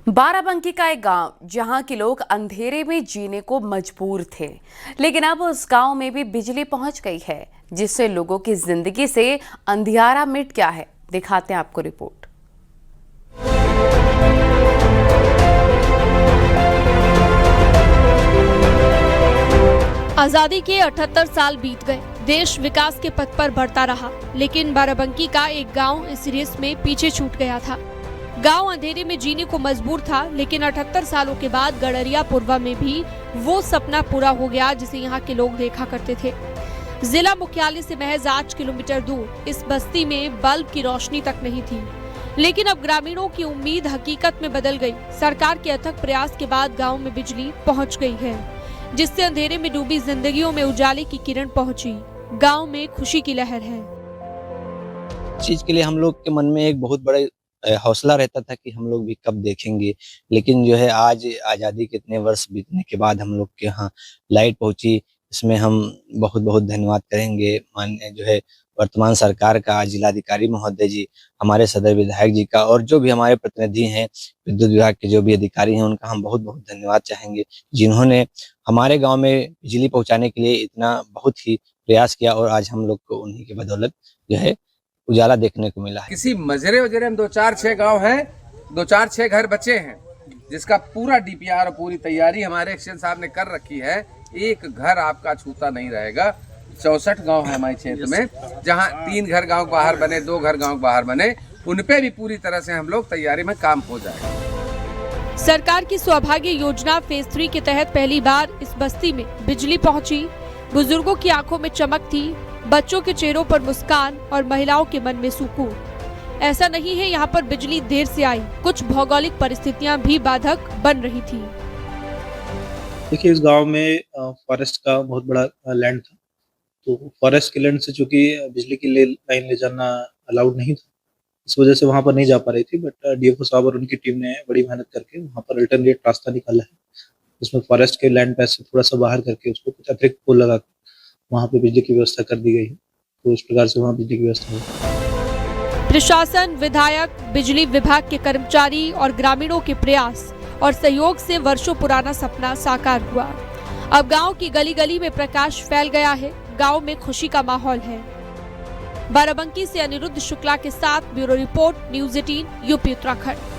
बाराबंकी का एक गांव जहां के लोग अंधेरे में जीने को मजबूर थे, लेकिन अब उस गांव में भी बिजली पहुंच गई है, जिससे लोगों की जिंदगी से अंधियारा मिट गया है। दिखाते हैं आपको रिपोर्ट। आजादी के 78 साल बीत गए, देश विकास के पथ पर बढ़ता रहा, लेकिन बाराबंकी का एक गांव इस रेस में पीछे छूट गया था। गांव अंधेरे में जीने को मजबूर था, लेकिन 78 सालों के बाद गड़रिया पूर्वा में भी वो सपना पूरा हो गया जिसे यहाँ के लोग देखा करते थे। जिला मुख्यालय से महज 8 किलोमीटर दूर इस बस्ती में बल्ब की रोशनी तक नहीं थी, लेकिन अब ग्रामीणों की उम्मीद हकीकत में बदल गई। सरकार के अथक प्रयास के बाद गाँव में बिजली पहुँच गई है, जिससे अंधेरे में डूबी जिंदगियों में उजाले की किरण पहुंची। गांव में खुशी की लहर है। चीज के लिए हम लोग के मन में एक बहुत बड़ा हौसला रहता था कि हम लोग भी कब देखेंगे, लेकिन जो है आज आज़ादी के इतने वर्ष बीतने के बाद हम लोग के यहाँ लाइट पहुंची। इसमें हम बहुत बहुत धन्यवाद करेंगे माननीय जो है वर्तमान सरकार का, जिलाधिकारी महोदय जी, हमारे सदर विधायक जी का, और जो भी हमारे प्रतिनिधि हैं विद्युत विभाग के जो भी अधिकारी हैं उनका हम बहुत बहुत धन्यवाद चाहेंगे, जिन्होंने हमारे गांव में बिजली पहुंचाने के लिए इतना बहुत ही प्रयास किया, और आज हम लोग को उन्हीं की बदौलत जो है उजाला देखने को मिला है। किसी मजरे उजरे में 2-4-6 गांव हैं, 2-4-6 घर बचे हैं, जिसका पूरा डीपीआर और पूरी तैयारी हमारे एक्शन साहब ने कर रखी है। एक घर आपका छूता नहीं रहेगा। 64 गांव है हमारे क्षेत्र में, जहां 3 घर गांव बाहर बने, 2 घर गांव बाहर बने, उनपे भी पूरी तरह से हम लोग तैयारी में काम हो जाएगा। सरकार की सौभाग्य योजना फेज 3 के तहत पहली बार इस बस्ती में बिजली पहुंची। बुजुर्गों की आंखों में चमक थी, बच्चों के चेहरों पर मुस्कान और महिलाओं के मन में सुकून। ऐसा नहीं है यहाँ पर बिजली देर से आई, कुछ भौगोलिक परिस्थितियाँ भी बाधक बन रही थी। देखिए, इस गांव में फॉरेस्ट का बहुत बड़ा लैंड था, तो फॉरेस्ट के लैंड से चूंकि बिजली की लाइन ले जाना अलाउड नहीं था, इस वजह से वहां पर नहीं जा पा रही थी। बट डीएफओ साहब और उनकी टीम ने बड़ी मेहनत करके वहां पर अल्टरनेट रास्ता निकाला है, जिसमें फॉरेस्ट के लैंड पैच से थोड़ा सा बाहर करके उसको कुछ अतिरिक्त पोल लगा वहां पे बिजली की व्यवस्था कर दी गई है। तो इस प्रकार से वहां बिजली की व्यवस्था है। प्रशासन, विधायक, बिजली विभाग के कर्मचारी और ग्रामीणों के प्रयास और सहयोग से वर्षों पुराना सपना साकार हुआ। अब गांव की गली गली में प्रकाश फैल गया है, गांव में खुशी का माहौल है। बाराबंकी से अनिरुद्ध शुक्ला के साथ bureau report, news 18 UP Uttarakhand.